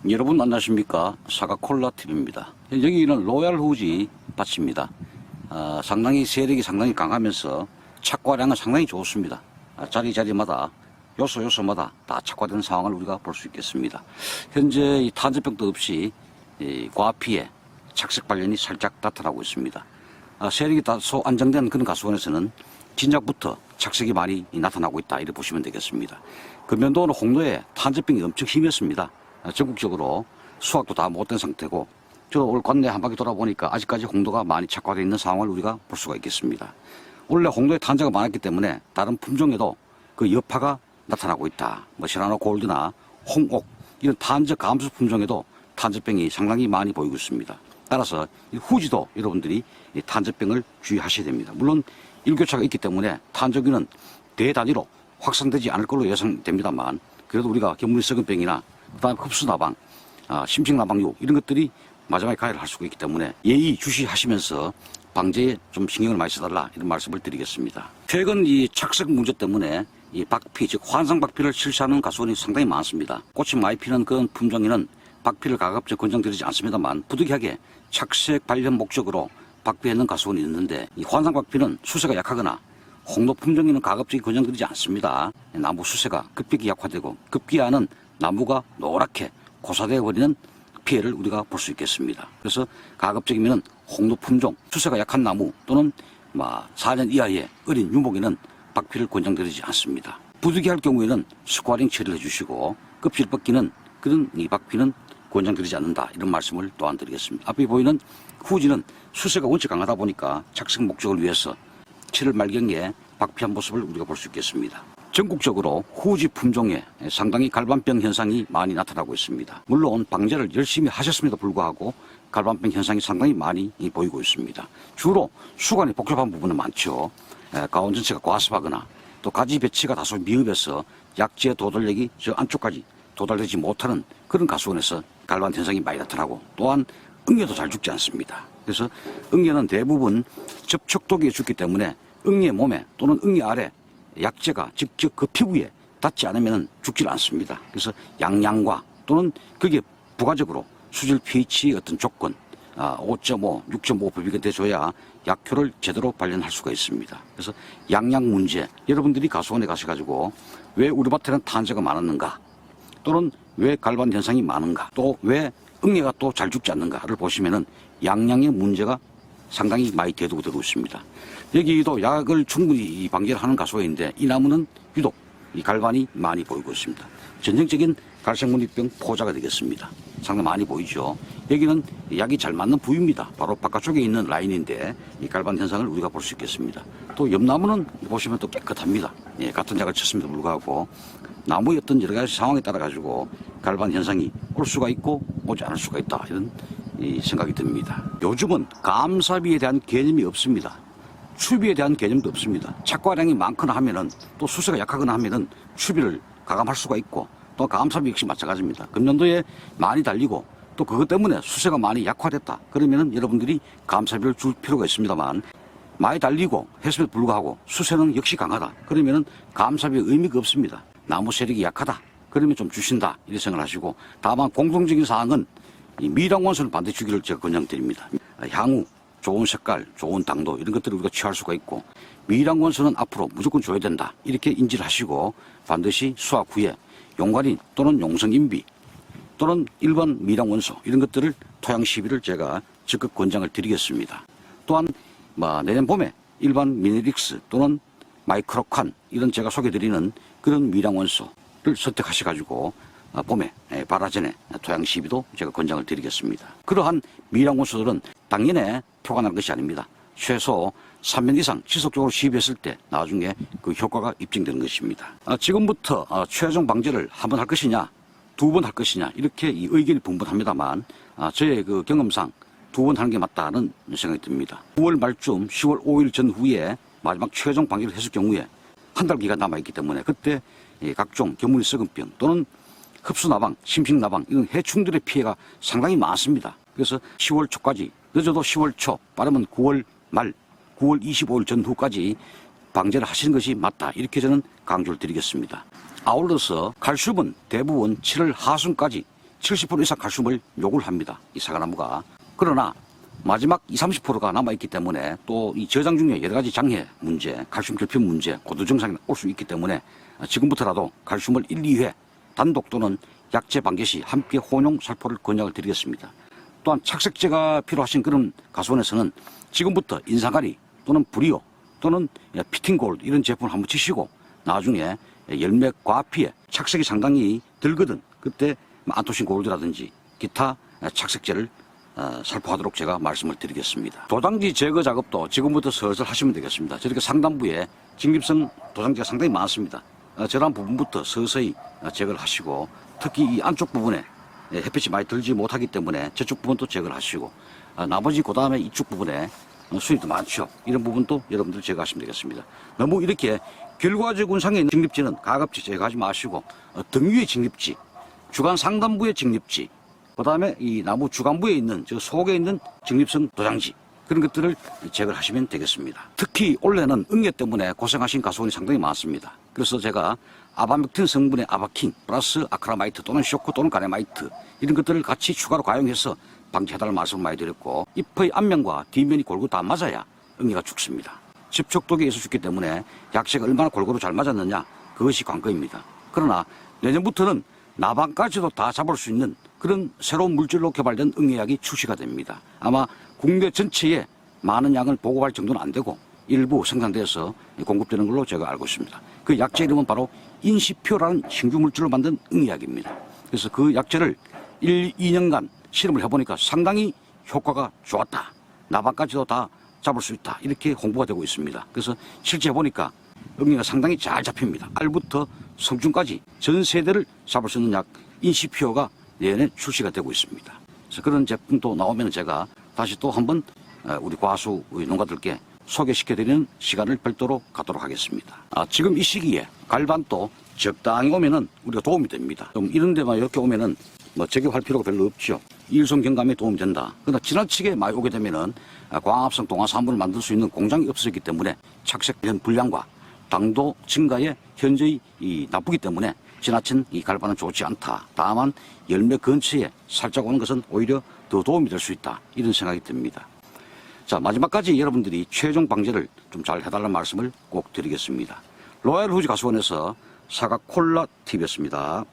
여러분 안녕하십니까? 사과콜라TV입니다. 여기는 로얄 후지 밭입니다. 상당히 세력이 상당히 강하면서 착과량은 상당히 좋습니다. 자리자리마다 요소마다 다 착과된 상황을 우리가 볼 수 있겠습니다. 현재 이 탄저병도 없이 과피에 착색 발현이 살짝 나타나고 있습니다. 세력이 다소 안정된 그런 가수원에서는 진작부터 착색이 많이 나타나고 있다 이렇게 보시면 되겠습니다. 금년도는 홍도에 탄저병이 엄청 심했습니다. 전국적으로 수확도 다 못된 상태고 저도 올 관내 한 바퀴 돌아보니까 아직까지 홍도가 많이 착화되어 있는 상황을 우리가 볼 수가 있겠습니다. 원래 홍도에 탄저가 많았기 때문에 다른 품종에도 그 여파가 나타나고 있다. 시라노 골드나 홍옥 이런 탄저 감수 품종에도 탄저병이 상당히 많이 보이고 있습니다. 따라서 후지도 여러분들이 탄저병을 주의하셔야 됩니다. 물론 일교차가 있기 때문에 탄저균은 대단위로 확산되지 않을 걸로 예상됩니다만 그래도 우리가 견무리 썩은 병이나 그다음 흡수나방, 심식나방류 이런 것들이 마지막에 가해를 할 수가 있기 때문에 예의 주시하시면서 방제에 좀 신경을 많이 써달라 이런 말씀을 드리겠습니다. 최근 이 착색 문제 때문에 이 박피 즉 환상 박피를 실시하는 가수원이 상당히 많습니다. 꽃이 많이 피는 그런 품종에는 박피를 가급적 권장드리지 않습니다만 부득이하게 착색 발현 목적으로 박피하는 가수원이 있는데 이 환상 박피는 수세가 약하거나 홍도 품종에는 가급적이 권장드리지 않습니다. 나무 수세가 급격히 약화되고 급기야는 나무가 노랗게 고사되어 버리는 피해를 우리가 볼 수 있겠습니다. 그래서 가급적이면 홍도 품종, 수세가 약한 나무 또는 4년 이하의 어린 유목에는 박피를 권장드리지 않습니다. 부득이할 경우에는 스쿼링 처리를 해주시고 껍질 벗기는 그런 이 박피는 권장드리지 않는다 이런 말씀을 또한 드리겠습니다. 앞에 보이는 후지는 수세가 원체 강하다 보니까 착색 목적을 위해서 7월 말경에 박피한 모습을 우리가 볼 수 있겠습니다. 전국적으로 후지 품종에 상당히 갈반병 현상이 많이 나타나고 있습니다. 물론 방제를 열심히 하셨음에도 불구하고 갈반병 현상이 상당히 많이 보이고 있습니다. 주로 수관이 복잡한 부분은 많죠. 가온 전체가 과습하거나 또 가지 배치가 다소 미흡해서 약지의 도달력이 저 안쪽까지 도달되지 못하는 그런 가수원에서 갈반 현상이 많이 나타나고 또한 응애도 잘 죽지 않습니다. 그래서 응애는 대부분 접촉독에 죽기 때문에 응애 몸에 또는 응애 아래 약재가 직접 그 피부에 닿지 않으면 죽질 않습니다. 그래서 양양과 또는 그게 부가적으로 수질 pH의 어떤 조건 5.5, 6.5 부비가 돼줘야 약효를 제대로 발현할 수가 있습니다. 그래서 양양 문제 여러분들이 가수원에 가셔가지고 왜 우리 밭에는 탄저가 많았는가 또는 왜 갈반 현상이 많은가 또 왜 응애가 또 잘 죽지 않는가를 보시면은 양양의 문제가 상당히 많이 대두가 되고 있습니다. 여기도 약을 충분히 방제를 하는 가수원인데 이 나무는 유독 이 갈반이 많이 보이고 있습니다. 전형적인 갈색무늬병 포자가 되겠습니다. 상당히 많이 보이죠. 여기는 약이 잘 맞는 부위입니다. 바로 바깥쪽에 있는 라인인데 이 갈반 현상을 우리가 볼 수 있겠습니다. 또 옆나무는 보시면 또 깨끗합니다. 같은 약을 쳤음에도 불구하고 나무의 어떤 여러 가지 상황에 따라 가지고 갈반 현상이 올 수가 있고 오지 않을 수가 있다 이런 생각이 듭니다. 요즘은 감사비에 대한 개념이 없습니다. 추비에 대한 개념도 없습니다. 착과량이 많거나 하면은 또 수세가 약하거나 하면은 추비를 가감할 수가 있고 또 감사비 역시 마찬가지입니다. 금년도에 많이 달리고 또 그것 때문에 수세가 많이 약화됐다. 그러면은 여러분들이 감사비를 줄 필요가 있습니다만 많이 달리고 했음에도 불구하고 수세는 역시 강하다. 그러면은 감사비의 의미가 없습니다. 나무 세력이 약하다. 그러면 좀 주신다. 이렇게 생각하시고 다만 공통적인 사항은 이 미량원소를 반드시 주기를 제가 권장드립니다. 향후 좋은 색깔, 좋은 당도 이런 것들을 우리가 취할 수가 있고 미량원소는 앞으로 무조건 줘야 된다. 이렇게 인지를 하시고 반드시 수확 후에 용관인 또는 용성인비 또는 일반 미량원소 이런 것들을 토양 시비를 제가 적극 권장을 드리겠습니다. 또한 내년 봄에 일반 미네릭스 또는 마이크로칸 이런 제가 소개드리는 그런 미량원소를 선택하셔가지고 봄에 발화전에 토양 시비도 제가 권장을 드리겠습니다. 그러한 미량원소들은 당연에 표가 날 것이 아닙니다. 최소 3년 이상 지속적으로 시비했을 때 나중에 그 효과가 입증되는 것입니다. 지금부터 최종 방제를 한 번 할 것이냐, 2번 할 것이냐 이렇게 이 의견이 분분합니다만 저의 그 경험상 2번 하는 게 맞다는 생각이 듭니다. 9월 말쯤 10월 5일 전후에 마지막 최종 방제를 했을 경우에 한 달 기간 남아있기 때문에 그때 각종 견무리 썩은병 또는 흡수나방, 심식나방 이런 해충들의 피해가 상당히 많습니다. 그래서 10월 초까지 늦어도 10월 초 빠르면 9월 말 9월 25일 전후까지 방제를 하시는 것이 맞다 이렇게 저는 강조를 드리겠습니다. 아울러서 칼슘은 대부분 7월 하순까지 70% 이상 칼슘을 요구를 합니다. 이 사과나무가. 그러나 마지막 20, 30%가 남아있기 때문에 또 이 저장 중에 여러 가지 장애 문제, 칼슘 결핍 문제, 고도 증상이 올 수 있기 때문에 지금부터라도 칼슘을 1, 2회 단독 또는 약제 방제 시 함께 혼용 살포를 권장을 드리겠습니다. 또한 착색제가 필요하신 그런 가수원에서는 지금부터 인상가리 또는 브리오 또는 피팅골드 이런 제품을 한번 치시고 나중에 열매 과피에 착색이 상당히 들거든 그때 안토신 골드라든지 기타 착색제를 살포하도록 제가 말씀을 드리겠습니다. 도장지 제거 작업도 지금부터 슬슬 하시면 되겠습니다. 저렇게 상단부에 직립성 도장지가 상당히 많습니다. 저런 부분부터 서서히 제거를 하시고 특히 이 안쪽 부분에 햇빛이 많이 들지 못하기 때문에 저쪽 부분도 제거를 하시고 나머지 그 다음에 이쪽 부분에 수입도 많죠. 이런 부분도 여러분들 제거하시면 되겠습니다. 너무 이렇게 결과적 운상에 있는 직립지는 가급적 제거하지 마시고 등 위의 직립지, 주간 상단부의 직립지, 그 다음에 이 나무 주간부에 있는 저 속에 있는 직립성 도장지 그런 것들을 제거를 하시면 되겠습니다. 특히 올해는 응애 때문에 고생하신 가수원이 상당히 많습니다. 그래서 제가 아바맥틴 성분의 아바킨 플러스 아크라마이트 또는 쇼크 또는 가네마이트 이런 것들을 같이 추가로 가용해서 방지해달라는 말씀을 많이 드렸고 잎의 앞면과 뒷면이 골고루 다 맞아야 응애가 죽습니다. 접촉독에 의해서 죽기 때문에 약재가 얼마나 골고루 잘 맞았느냐 그것이 관건입니다. 그러나 내년부터는 나방까지도 다 잡을 수 있는 그런 새로운 물질로 개발된 응애약이 출시가 됩니다. 아마 국내 전체에 많은 양을 보급할 정도는 안 되고 일부 생산돼서 공급되는 걸로 제가 알고 있습니다. 그 약재 이름은 바로 인시표라는 신규 물질로 만든 응애약입니다. 그래서 그 약재를 1, 2년간 실험을 해보니까 상당히 효과가 좋았다. 나방까지도 다 잡을 수 있다. 이렇게 홍보가 되고 있습니다. 그래서 실제 해보니까 응애가 상당히 잘 잡힙니다. 알부터 성충까지 전 세대를 잡을 수 있는 약 인시표가 내년에 출시가 되고 있습니다. 그래서 그런 제품도 나오면 제가 다시 또 한번 우리 과수 농가들께 소개시켜드리는 시간을 별도로 갖도록 하겠습니다. 지금 이 시기에 갈반도 적당히 오면은 우리가 도움이 됩니다. 좀 이런 데만 이렇게 오면은 뭐 제격할 필요가 별로 없죠. 일손 경감에 도움이 된다. 그러나 지나치게 많이 오게 되면은 광합성 동화산물을 만들 수 있는 공장이 없어지기 때문에 착색된 불량과 당도 증가에 현저히 나쁘기 때문에 지나친 이 갈반은 좋지 않다. 다만 열매 근처에 살짝 오는 것은 오히려 더 도움이 될 수 있다. 이런 생각이 듭니다. 자, 마지막까지 여러분들이 최종 방제를 좀 잘 해달라는 말씀을 꼭 드리겠습니다. 로얄 후지 가수원에서 사과 콜라 TV였습니다.